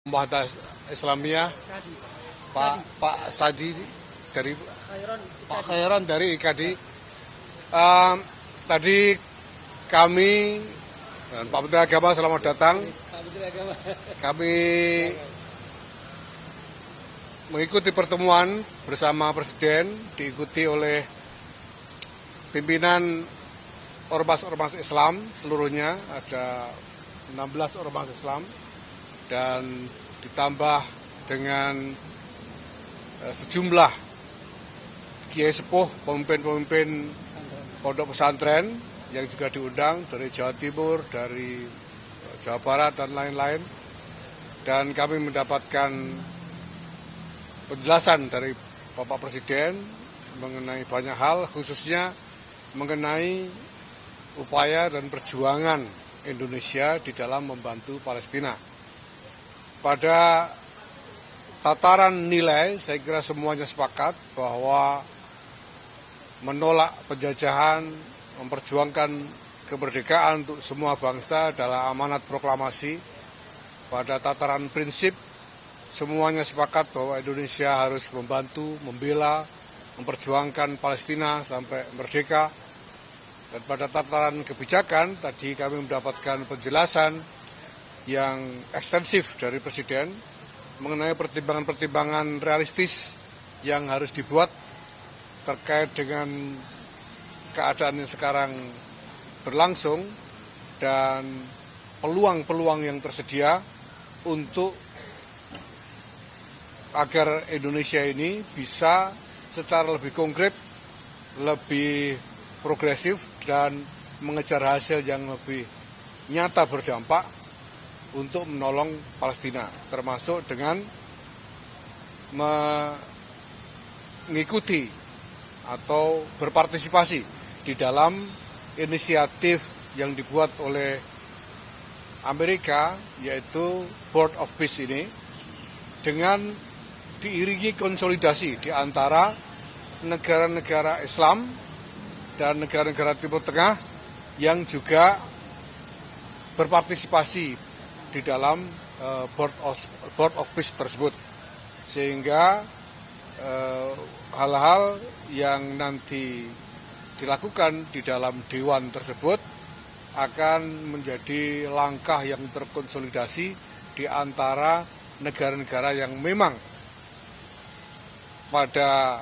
Muhammadiyah Islamiyah, Pak Sadi dari Pak Khairon dari IKD. Tadi kami dan Pak Menteri Agama selamat datang. Kami mengikuti pertemuan bersama Presiden, diikuti oleh pimpinan ormas-ormas Islam seluruhnya, ada 16 ormas Islam, dan ditambah dengan sejumlah kiai sepuh, pemimpin-pemimpin pondok pesantren yang juga diundang dari Jawa Timur, dari Jawa Barat, dan lain-lain. Dan kami mendapatkan penjelasan dari Bapak Presiden mengenai banyak hal, khususnya mengenai upaya dan perjuangan Indonesia di dalam membantu Palestina. Pada tataran nilai, saya kira semuanya sepakat bahwa menolak penjajahan, memperjuangkan kemerdekaan untuk semua bangsa adalah amanat proklamasi. Pada tataran prinsip, semuanya sepakat bahwa Indonesia harus membantu, membela, memperjuangkan Palestina sampai merdeka. Dan pada tataran kebijakan, tadi kami mendapatkan penjelasan yang ekstensif dari Presiden mengenai pertimbangan-pertimbangan realistis yang harus dibuat terkait dengan keadaan yang sekarang berlangsung dan peluang-peluang yang tersedia untuk agar Indonesia ini bisa secara lebih konkret, lebih progresif, dan mengejar hasil yang lebih nyata berdampak untuk menolong Palestina, termasuk dengan mengikuti atau berpartisipasi di dalam inisiatif yang dibuat oleh Amerika, yaitu Board of Peace ini, dengan diiringi konsolidasi di antara negara-negara Islam dan negara-negara Timur Tengah yang juga berpartisipasi di dalam Board of Peace tersebut. Sehingga hal-hal yang nanti dilakukan di dalam Dewan tersebut akan menjadi langkah yang terkonsolidasi di antara negara-negara yang memang pada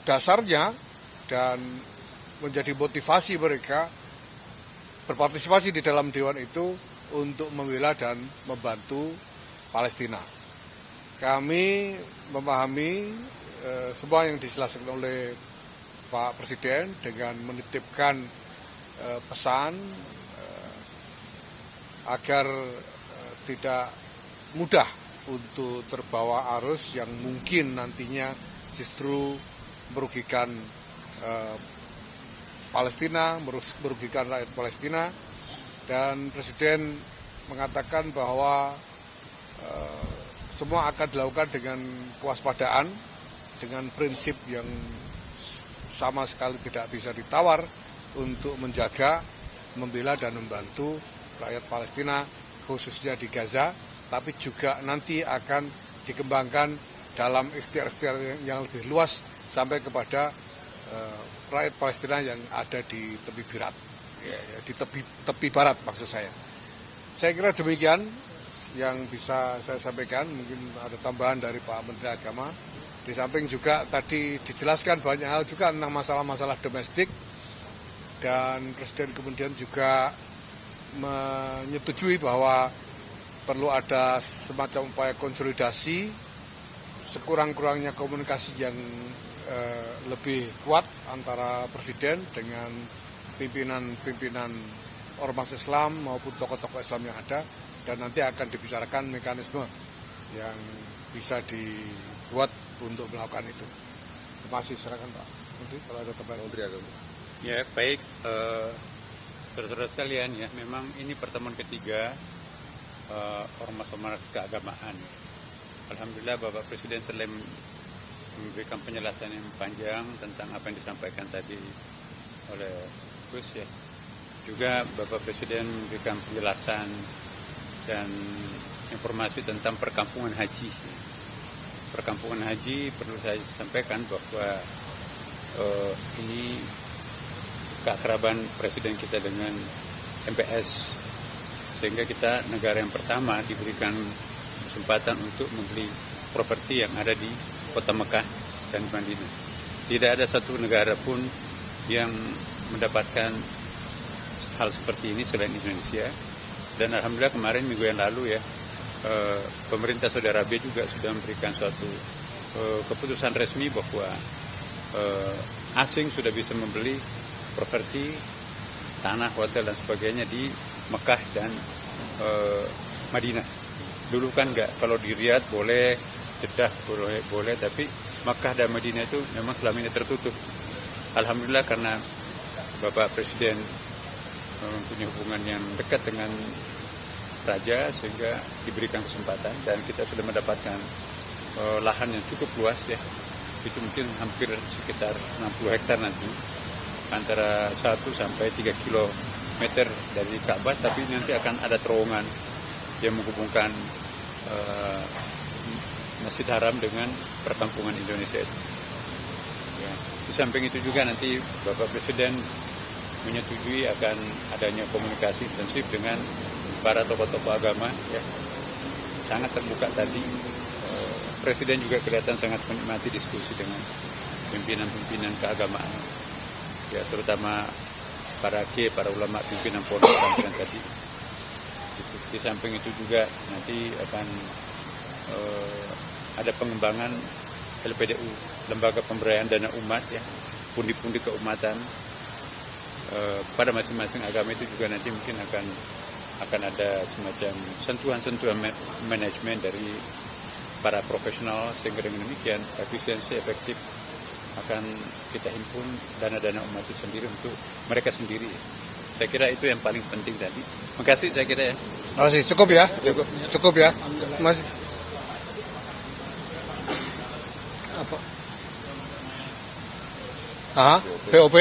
dasarnya dan menjadi motivasi mereka berpartisipasi di dalam Dewan itu untuk membela dan membantu Palestina. Kami memahami semua yang dijelaskan oleh Pak Presiden dengan menitipkan pesan agar tidak mudah untuk terbawa arus yang mungkin nantinya justru merugikan Palestina, merugikan rakyat Palestina. Dan Presiden mengatakan bahwa semua akan dilakukan dengan kewaspadaan, dengan prinsip yang sama sekali tidak bisa ditawar untuk menjaga, membela, dan membantu rakyat Palestina, khususnya di Gaza, tapi juga nanti akan dikembangkan dalam ikhtiar-ikhtiar yang lebih luas sampai kepada rakyat Palestina yang ada di tepi barat, di tepi barat maksud saya. Saya kira demikian yang bisa saya sampaikan. Mungkin ada tambahan dari Pak Menteri Agama. Di samping juga tadi dijelaskan banyak hal juga tentang masalah-masalah domestik, dan Presiden kemudian juga menyetujui bahwa perlu ada semacam upaya konsolidasi, sekurang-kurangnya komunikasi yang lebih kuat antara Presiden dengan pimpinan-pimpinan ormas Islam maupun tokoh-tokoh Islam yang ada, dan nanti akan dibicarakan mekanisme yang bisa dibuat untuk melakukan itu. Terima kasih, silakan Pak Menteri kalau ada tambahan. Menteri Agama. Ya, baik, saudara-saudara sekalian, ya, memang ini pertemuan ketiga ormas-ormas keagamaan. Alhamdulillah Bapak Presiden selain memberikan penjelasan yang panjang tentang apa yang disampaikan tadi oleh Gus, ya, juga Bapak Presiden memberikan penjelasan dan informasi tentang perkampungan haji. Perkampungan haji perlu saya sampaikan bahwa ini keakraban Presiden kita dengan MPS, sehingga kita negara yang pertama diberikan kesempatan untuk membeli properti yang ada di kota Mekah dan Madinah. Tidak ada satu negara pun yang mendapatkan hal seperti ini selain Indonesia. Dan alhamdulillah kemarin minggu yang lalu ya, pemerintah Saudi Arabia juga sudah memberikan suatu keputusan resmi bahwa asing sudah bisa membeli properti, tanah, hotel dan sebagainya di Mekah dan Madinah. Dulu kan enggak, kalau di Riyadh boleh, Jeddah boleh, tapi Mekah dan Madinah itu memang selama ini tertutup. Alhamdulillah karena Bapak Presiden punya hubungan yang dekat dengan Raja, sehingga diberikan kesempatan dan kita sudah mendapatkan lahan yang cukup luas ya. Itu mungkin hampir sekitar 60 hektar nanti, antara 1 sampai 3 kilometer dari Ka'bah, tapi nanti akan ada terowongan yang menghubungkan Masjid Haram dengan perkampungan Indonesia itu. Ya. Di samping itu juga nanti Bapak Presiden menyetujui akan adanya komunikasi intensif dengan para tokoh-tokoh agama. Ya. Sangat terbuka tadi. Presiden juga kelihatan sangat menikmati diskusi dengan pimpinan-pimpinan keagamaan. Ya, terutama para ulama pimpinan pondok pesantren tadi. Di samping itu juga nanti akan ada pengembangan LPDU, Lembaga Pemberdayaan Dana Umat ya, pundi-pundi keumatan pada masing-masing agama itu juga nanti mungkin akan ada semacam sentuhan-sentuhan manajemen dari para profesional, sehingga dengan demikian efisiensi efektif akan kita himpun dana-dana umat itu sendiri untuk mereka sendiri. Saya kira itu yang paling penting tadi. Makasih saya kira ya. Terima kasih. Cukup ya? Cukup ya? Masih. Apa? POP?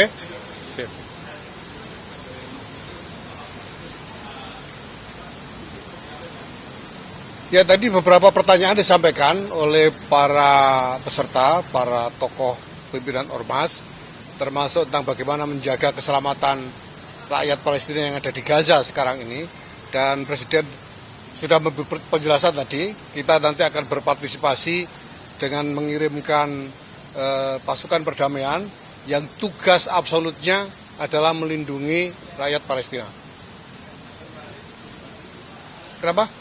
Ya, tadi beberapa pertanyaan disampaikan oleh para peserta, para tokoh pimpinan Ormas, termasuk tentang bagaimana menjaga keselamatan rakyat Palestina yang ada di Gaza sekarang ini. Dan Presiden sudah memberi penjelasan tadi, kita nanti akan berpartisipasi dengan mengirimkan pasukan perdamaian yang tugas absolutnya adalah melindungi rakyat Palestina. Kenapa?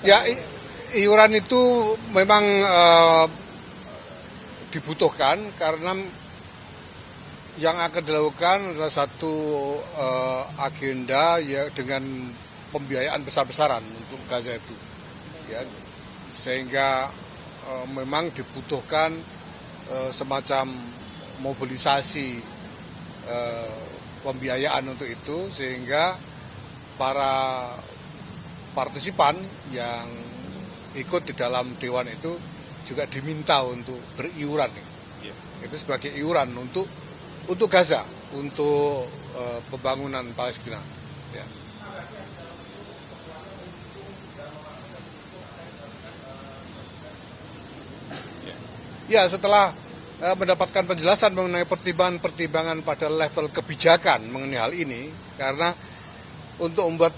Ya, iuran itu memang dibutuhkan karena yang akan dilakukan adalah satu agenda ya dengan pembiayaan besar-besaran untuk Gaza itu, ya, sehingga memang dibutuhkan semacam mobilisasi pembiayaan untuk itu, sehingga para partisipan yang ikut di dalam dewan itu juga diminta untuk beriuran. Ya. Itu sebagai iuran untuk Gaza, untuk pembangunan Palestina. Ya. Ya, setelah mendapatkan penjelasan mengenai pertimbangan pada level kebijakan mengenai hal ini, karena untuk membuat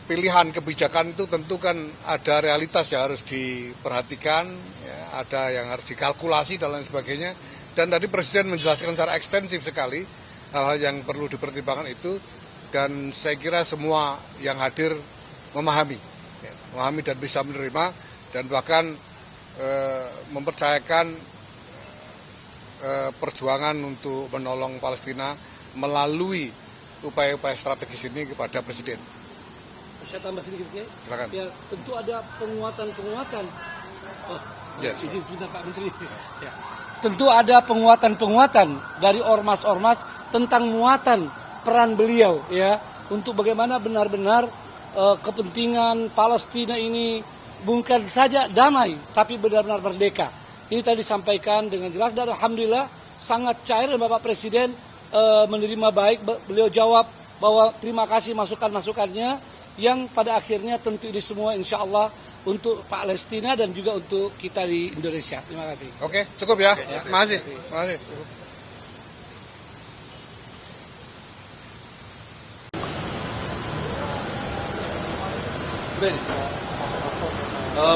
pilihan kebijakan itu tentu kan ada realitas yang harus diperhatikan, ya, ada yang harus dikalkulasi dan lain sebagainya. Dan tadi Presiden menjelaskan secara ekstensif sekali hal-hal yang perlu dipertimbangkan itu, dan saya kira semua yang hadir memahami, ya, memahami dan bisa menerima, dan bahkan mempercayakan perjuangan untuk menolong Palestina melalui upaya-upaya strategis ini kepada Presiden. Saya tambah sedikit ya. Silakan. Ya, tentu ada penguatan-penguatan. Izin sebentar Pak Menteri. Ya. Tentu ada penguatan-penguatan dari ormas-ormas tentang muatan peran beliau ya, untuk bagaimana benar-benar kepentingan Palestina ini bukan saja damai tapi benar-benar merdeka. Ini tadi disampaikan dengan jelas dan alhamdulillah sangat cair Bapak Presiden menerima baik. Beliau jawab bahwa terima kasih masukan-masukannya yang pada akhirnya tentu ini semua insya Allah untuk Palestina dan juga untuk kita di Indonesia. Terima kasih. Oke, cukup ya. Terima kasih. Terima kasih.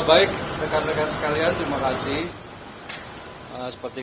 Baik, rekan-rekan sekalian, terima kasih. Seperti